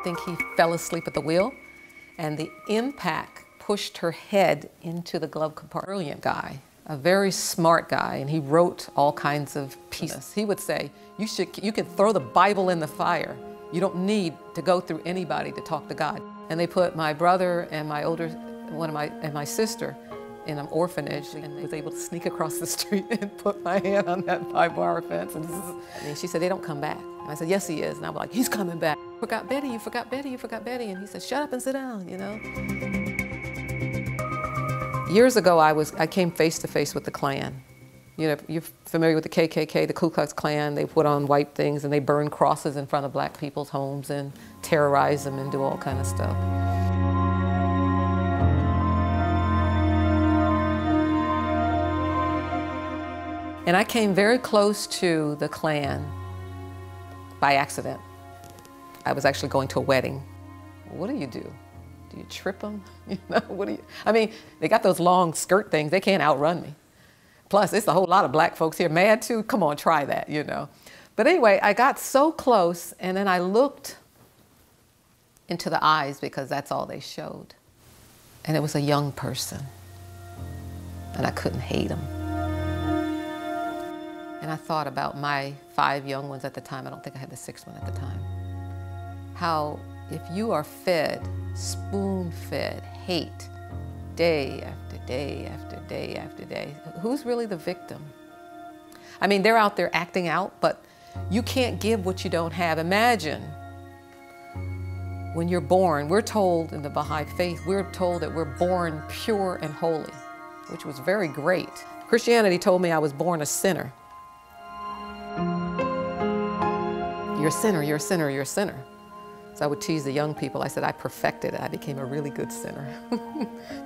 think he fell asleep at the wheel, and the impact pushed her head into the glove compartment. Brilliant guy, a very smart guy, and he wrote all kinds of pieces. He would say, you can throw the Bible in the fire. You don't need to go through anybody to talk to God. And they put my brother and my sister in an orphanage, and I was able to sneak across the street and put my hand on that barbed wire fence. And she said, they don't come back. And I said, yes, he is. And I was like, he's coming back. Forgot Betty, you forgot Betty, you forgot Betty. And he said, shut up and sit down, you know. Years ago, I came face to face with the Klan. You know, you're familiar with the KKK, the Ku Klux Klan. They put on white things and they burn crosses in front of black people's homes and terrorize them and do all kind of stuff. And I came very close to the Klan by accident. I was actually going to a wedding. What do? Do you trip them? You know, what do you? I mean, they got those long skirt things. They can't outrun me. Plus, it's a whole lot of black folks here. Mad too? Come on, try that, you know. But anyway, I got so close, and then I looked into the eyes because that's all they showed. And it was a young person, and I couldn't hate him. And I thought about my 5 young ones at the time. I don't think I had the 6th one at the time. How if you are fed, spoon-fed hate, day after day after day after day, who's really the victim? I mean, they're out there acting out, but you can't give what you don't have. Imagine when you're born, we're told in the Baha'i faith, we're told that we're born pure and holy, which was very great. Christianity told me I was born a sinner. You're a sinner, you're a sinner, you're a sinner. So I would tease the young people. I said, I perfected it. I became a really good sinner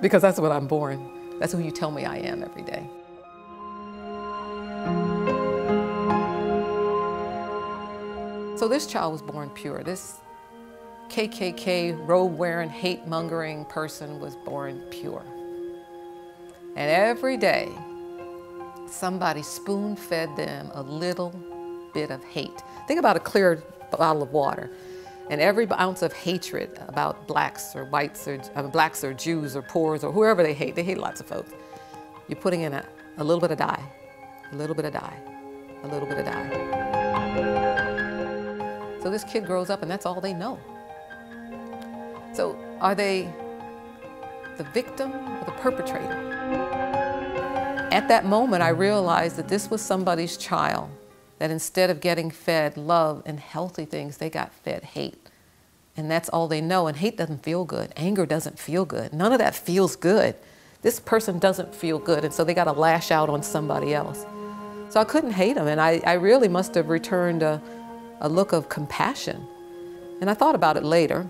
because that's what I'm born. That's who you tell me I am every day. So this child was born pure. This KKK robe-wearing, hate-mongering person was born pure. And every day, somebody spoon-fed them a little bit of hate. Think about a clear bottle of water. And every ounce of hatred about blacks or whites or blacks or Jews or poors or whoever they hate lots of folks. You're putting in a little bit of dye, a little bit of dye, a little bit of dye. So this kid grows up and that's all they know. So are they the victim or the perpetrator? At that moment, I realized that this was somebody's child, that instead of getting fed love and healthy things, they got fed hate. And that's all they know. And hate doesn't feel good. Anger doesn't feel good. None of that feels good. This person doesn't feel good, and so they got to lash out on somebody else. So I couldn't hate them, and I really must have returned a look of compassion. And I thought about it later,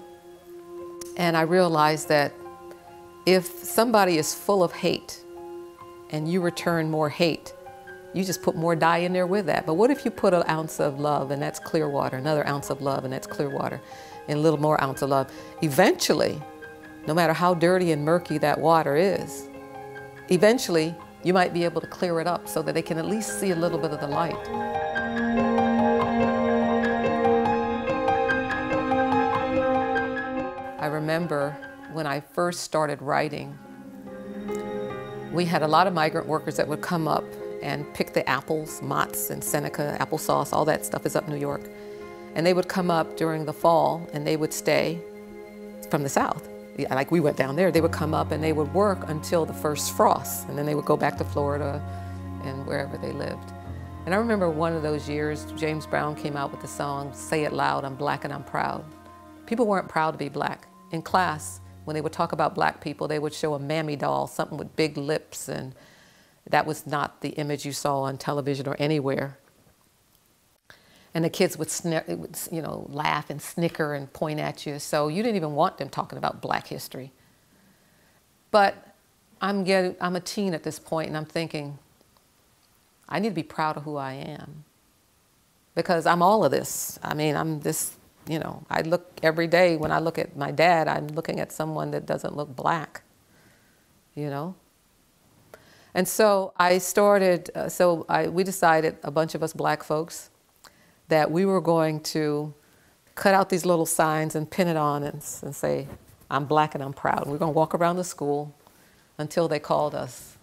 and I realized that if somebody is full of hate and you return more hate, you just put more dye in there with that. But what if you put an ounce of love, and that's clear water, another ounce of love, and that's clear water, and a little more ounce of love? Eventually, no matter how dirty and murky that water is, eventually you might be able to clear it up so that they can at least see a little bit of the light. I remember when I first started writing, we had a lot of migrant workers that would come up and pick the apples, Mott's and Seneca, applesauce, all that stuff is up New York. And they would come up during the fall and they would stay from the South. Like we went down there, they would come up and they would work until the first frost, and then they would go back to Florida and wherever they lived. And I remember one of those years, James Brown came out with the song, Say It Loud, I'm Black and I'm Proud. People weren't proud to be black. In class, when they would talk about black people, they would show a mammy doll, something with big lips, and that was not the image you saw on television or anywhere. And the kids would, laugh and snicker and point at you, so you didn't even want them talking about black history. But I'm a teen at this point, and I'm thinking, I need to be proud of who I am. Because I'm all of this. I mean, I'm this, I look every day, when I look at my dad, I'm looking at someone that doesn't look black, And so I started, we decided, a bunch of us black folks, that we were going to cut out these little signs and pin it on and say, I'm black and I'm proud. And we're going to walk around the school until they called us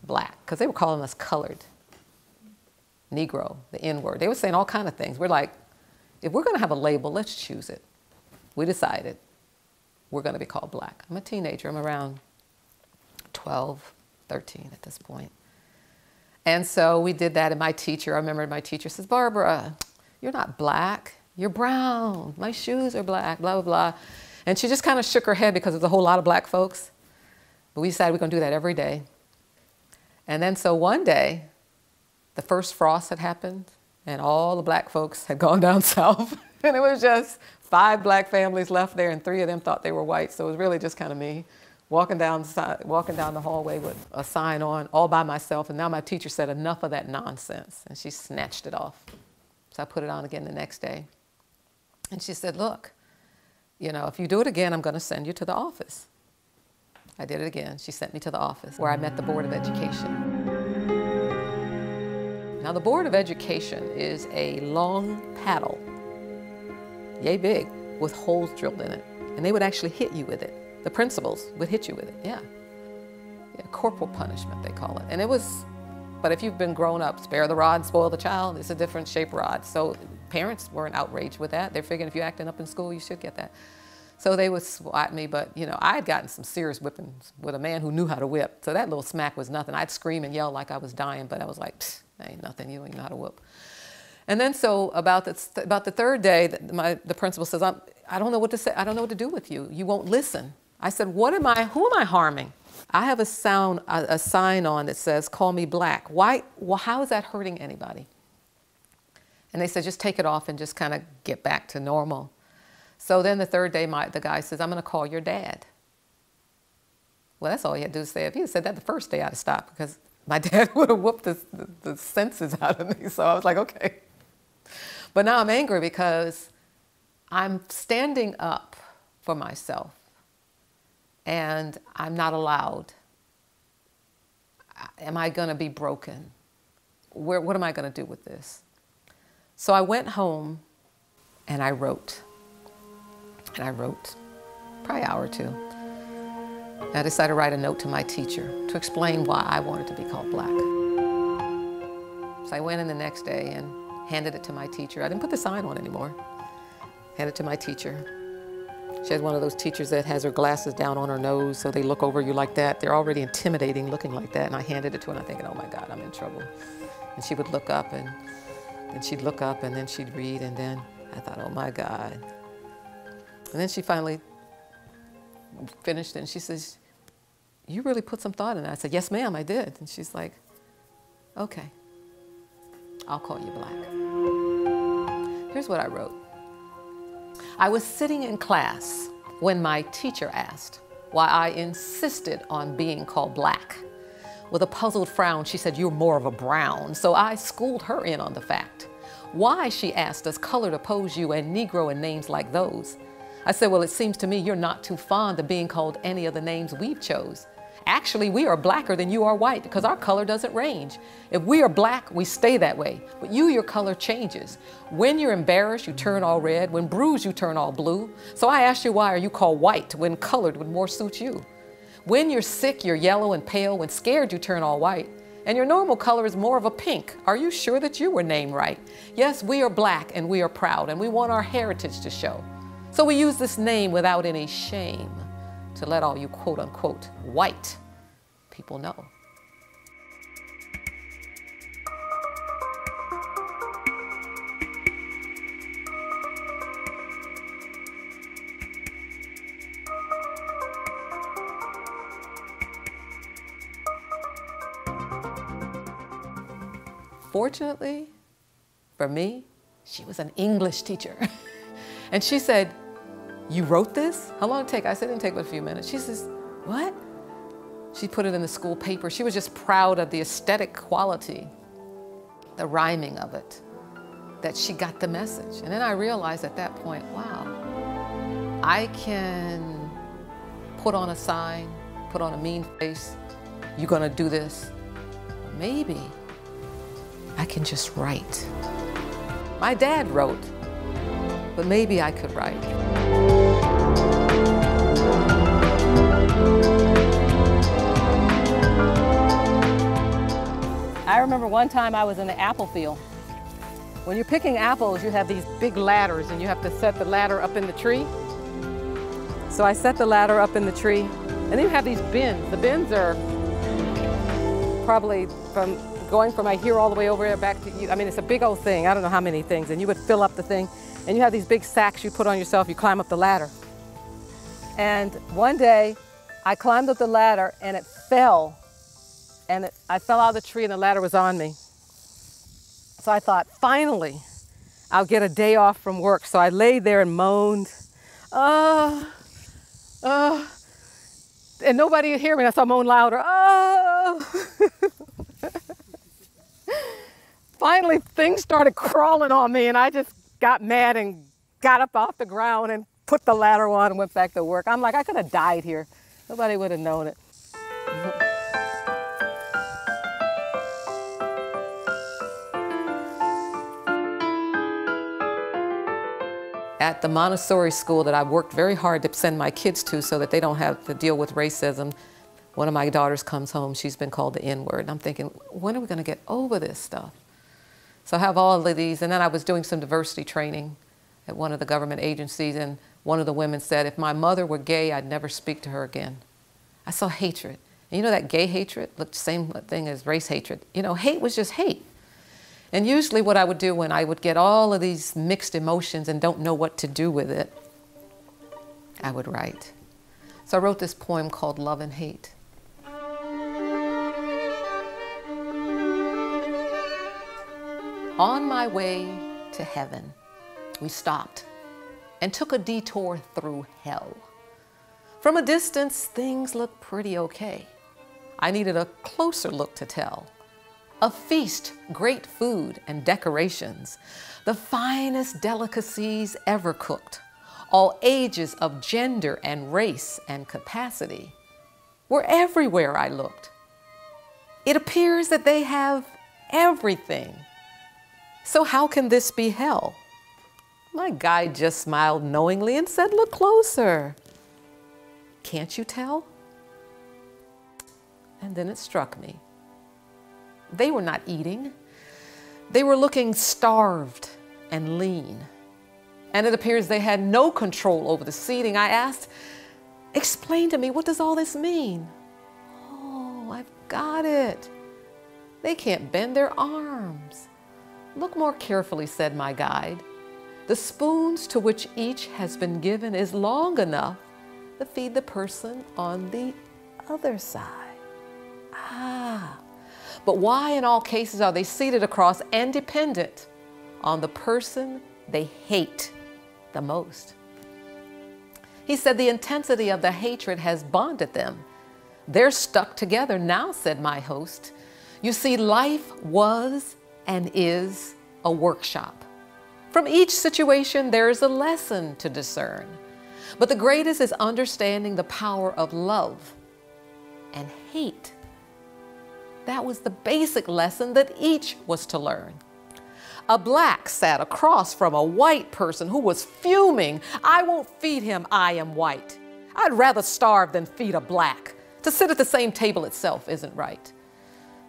black, because they were calling us colored, Negro, the N-word. They were saying all kinds of things. We're like, if we're going to have a label, let's choose it. We decided we're going to be called black. I'm a teenager. I'm around 12, 13 at this point. And so we did that, and my teacher, I remember my teacher says, Barbara, you're not black, you're brown. My shoes are black, blah, blah, blah. And she just kind of shook her head because there's a whole lot of black folks. But we decided we're going to do that every day. And then so one day, the first frost had happened, and all the black folks had gone down south. And it was just 5 black families left there, and 3 of them thought they were white. So it was really just kind of me walking down the hallway with a sign on, all by myself. And now my teacher said, enough of that nonsense. And she snatched it off. So I put it on again the next day. And she said, look, you know, if you do it again, I'm going to send you to the office. I did it again. She sent me to the office where I met the Board of Education. Now, the Board of Education is a long paddle, yay big, with holes drilled in it. And they would actually hit you with it. The principals would hit you with it, yeah. Corporal punishment, they call it. And it was, but if you've been grown up, spare the rod, spoil the child, it's a different shaped rod. So parents weren't outraged with that. They're figuring if you're acting up in school, you should get that. So they would swat me, but you know, I had gotten some serious whippings with a man who knew how to whip. So that little smack was nothing. I'd scream and yell like I was dying, but I was like, that ain't nothing, you don't even know how to whoop. And then so about the 3rd day, the principal says, I don't know what to say, I don't know what to do with you. You won't listen. I said, who am I harming? I have a sign on that says, call me black. Why, well, how is that hurting anybody? And they said, just take it off and just kind of get back to normal. So then the 3rd day, the guy says, I'm going to call your dad. Well, that's all he had to do is say. If he had said that the first day, I'd have stopped, because my dad would have whooped the senses out of me. So I was like, okay. But now I'm angry because I'm standing up for myself. And I'm not allowed. Am I going to be broken? What am I going to do with this? So I went home and I wrote. And I wrote probably an hour or 2. And I decided to write a note to my teacher to explain why I wanted to be called black. So I went in the next day and handed it to my teacher. I didn't put the sign on anymore. Handed it to my teacher. She has one of those teachers that has her glasses down on her nose, so they look over you like that. They're already intimidating looking like that. And I handed it to her, and I'm thinking, oh my God, I'm in trouble. And she would look up, and she'd look up, and then she'd read, and then I thought, oh my God. And then she finally finished, and she says, you really put some thought in that. I said, yes, ma'am, I did. And she's like, okay, I'll call you black. Here's what I wrote. I was sitting in class when my teacher asked why I insisted on being called black. With a puzzled frown, she said, you're more of a brown. So I schooled her in on the fact. Why, she asked, does color oppose you and Negro and names like those? I said, well, it seems to me you're not too fond of being called any of the names we've chose. Actually, we are blacker than you are white because our color doesn't range. If we are black, we stay that way. But your color changes. When you're embarrassed, you turn all red. When bruised, you turn all blue. So I asked you, why are you called white when colored would more suit you? When you're sick, you're yellow and pale. When scared, you turn all white. And your normal color is more of a pink. Are you sure that you were named right? Yes, we are black and we are proud and we want our heritage to show. So we use this name without any shame to let all you quote unquote white people know. Fortunately for me, she was an English teacher. And she said, you wrote this? How long did it take? I said, it didn't take but a few minutes. She says, what? She put it in the school paper. She was just proud of the aesthetic quality, the rhyming of it, that she got the message. And then I realized at that point, wow, I can put on a sign, put on a mean face, you're gonna do this. Maybe I can just write. My dad wrote, but maybe I could write. I remember one time I was in the apple field. When you're picking apples, you have these big ladders and you have to set the ladder up in the tree. So I set the ladder up in the tree, and then you have these bins. The bins are probably going from here all the way over there back to you. I mean, it's a big old thing. I don't know how many things. And you would fill up the thing, and you have these big sacks you put on yourself. You climb up the ladder. And one day, I climbed up the ladder, and it fell. And I fell out of the tree, and the ladder was on me. So I thought, finally, I'll get a day off from work. So I lay there and moaned, and nobody would hear me. So I moaned louder, Finally, things started crawling on me, and I just got mad and got up off the ground and put the ladder on and went back to work. I'm like, I could have died here. Nobody would have known it. At the Montessori school that I worked very hard to send my kids to so that they don't have to deal with racism, one of my daughters comes home, she's been called the N-word. And I'm thinking, when are we going to get over this stuff? So I have all of these, and then I was doing some diversity training at one of the government agencies, and one of the women said, if my mother were gay, I'd never speak to her again. I saw hatred. And you know that gay hatred looked the same thing as race hatred. You know, hate was just hate. And usually what I would do when I would get all of these mixed emotions and don't know what to do with it, I would write. So I wrote this poem called Love and Hate. On my way to heaven, we stopped and took a detour through hell. From a distance, things looked pretty okay. I needed a closer look to tell. A feast, great food and decorations, the finest delicacies ever cooked, all ages of gender and race and capacity, were everywhere I looked. It appears that they have everything. So how can this be hell? My guide just smiled knowingly and said, look closer. Can't you tell? And then it struck me. They were not eating. They were looking starved and lean. And it appears they had no control over the seating. I asked, explain to me, what does all this mean? Oh, I've got it. They can't bend their arms. Look more carefully, said my guide. The spoons to which each has been given is long enough to feed the person on the other side. Ah. But why in all cases are they seated across and dependent on the person they hate the most? He said the intensity of the hatred has bonded them. They're stuck together now, said my host. You see, life was and is a workshop. From each situation, there is a lesson to discern. But the greatest is understanding the power of love and hate. That was the basic lesson that each was to learn. A black sat across from a white person who was fuming. I won't feed him, I am white. I'd rather starve than feed a black. To sit at the same table itself isn't right.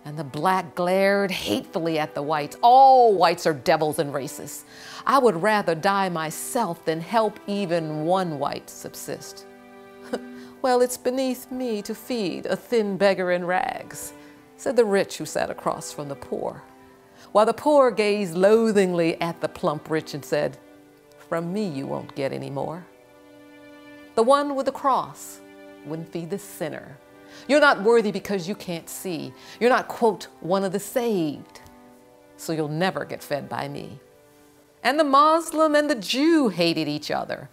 And the black glared hatefully at the whites. All whites are devils and racists. I would rather die myself than help even one white subsist. Well, it's beneath me to feed a thin beggar in rags, said the rich who sat across from the poor, while the poor gazed loathingly at the plump rich and said, from me you won't get any more. The one with the cross wouldn't feed the sinner. You're not worthy because you can't see. You're not, quote, one of the saved, so you'll never get fed by me. And the Muslim and the Jew hated each other.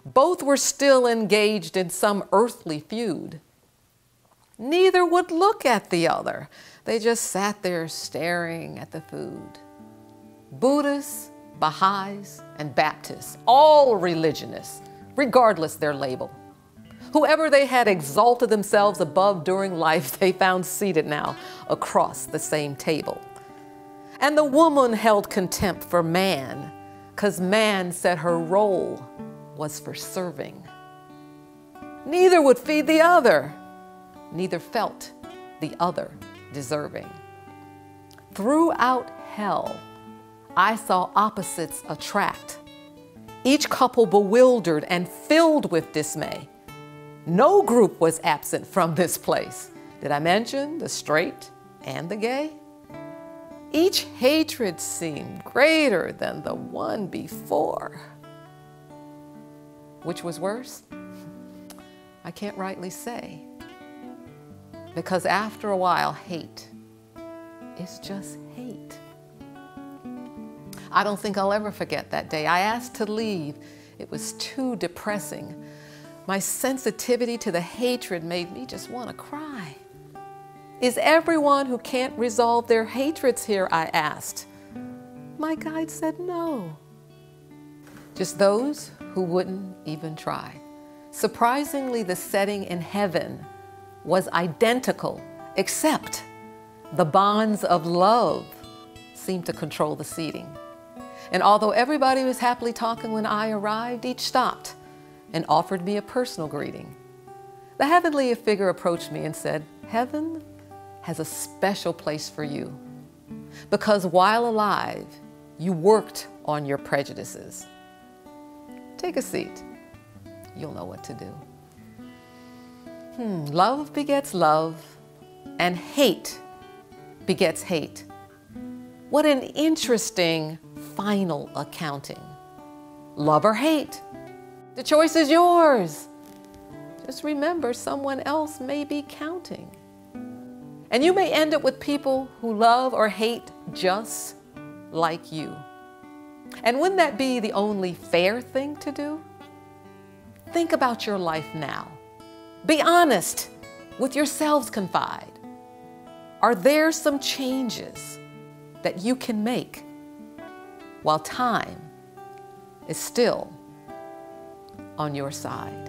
Both were still engaged in some earthly feud. Neither would look at the other. They just sat there staring at the food. Buddhists, Baha'is, and Baptists, all religionists, regardless their label. Whoever they had exalted themselves above during life, they found seated now across the same table. And the woman held contempt for man, 'cause man said her role was for serving. Neither would feed the other, neither felt the other deserving. Throughout hell, I saw opposites attract, each couple bewildered and filled with dismay. No group was absent from this place. Did I mention the straight and the gay? Each hatred seemed greater than the one before. Which was worse? I can't rightly say. Because after a while, hate is just hate. I don't think I'll ever forget that day. I asked to leave. It was too depressing. My sensitivity to the hatred made me just want to cry. Is everyone who can't resolve their hatreds here? I asked. My guide said no. Just those who wouldn't even try. Surprisingly, the setting in heaven was identical, except the bonds of love seemed to control the seating. And although everybody was happily talking when I arrived, each stopped and offered me a personal greeting. The heavenly figure approached me and said, "Heaven has a special place for you because while alive, you worked on your prejudices. Take a seat. You'll know what to do." Love begets love, and hate begets hate. What an interesting final accounting. Love or hate? The choice is yours. Just remember, someone else may be counting. And you may end up with people who love or hate just like you. And wouldn't that be the only fair thing to do? Think about your life now. Be honest with yourselves, confide. Are there some changes that you can make while time is still on your side?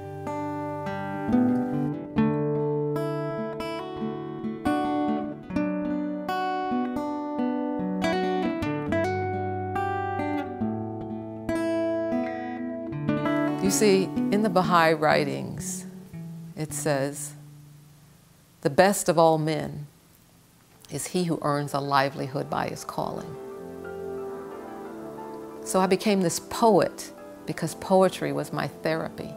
You see, in the Baha'i writings, it says, "The best of all men is he who earns a livelihood by his calling." So I became this poet because poetry was my therapy.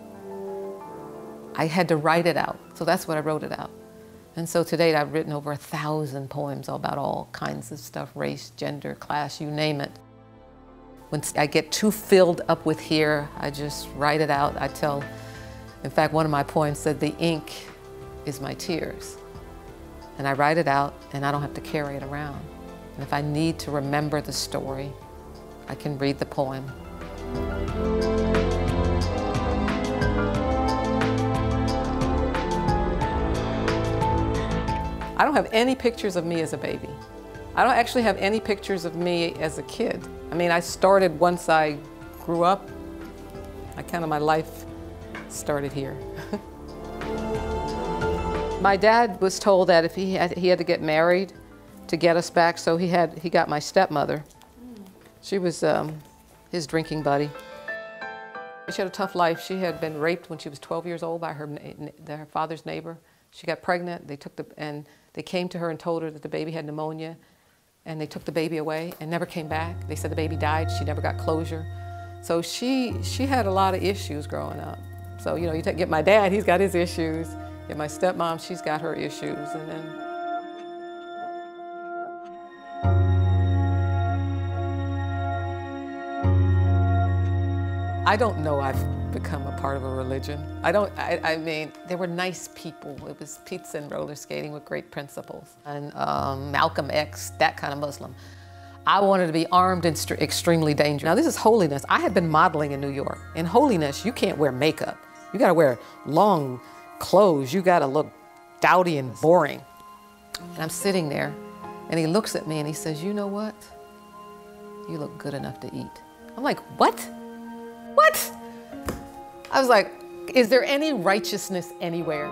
I had to write it out, so that's what I wrote it out. And so to date, I've written over 1,000 poems about all kinds of stuff, race, gender, class, you name it. When I get too filled up with here, I just write it out. In fact, one of my poems said, "The ink is my tears." And I write it out, and I don't have to carry it around. And if I need to remember the story, I can read the poem. I don't have any pictures of me as a baby. I don't actually have any pictures of me as a kid. I mean, I started once I grew up. My life started here. My dad was told that if he had to get married to get us back, so he got my stepmother. She was his drinking buddy. She had a tough life. She had been raped when she was 12 years old by her father's neighbor. She got pregnant. They came to her and told her that the baby had pneumonia, and they took the baby away and never came back. They said the baby died. She never got closure. So she had a lot of issues growing up. So, you get my dad, he's got his issues. Get my stepmom, she's got her issues. And then I don't know I've become a part of a religion. I mean, they were nice people. It was pizza and roller skating with great principles. And Malcolm X, that kind of Muslim. I wanted to be armed and extremely dangerous. Now this is holiness. I had been modeling in New York. In holiness, you can't wear makeup. You gotta wear long clothes. You gotta look dowdy and boring. And I'm sitting there, and he looks at me and he says, "You know what? You look good enough to eat." I'm like, "What? What?" I was like, "Is there any righteousness anywhere?"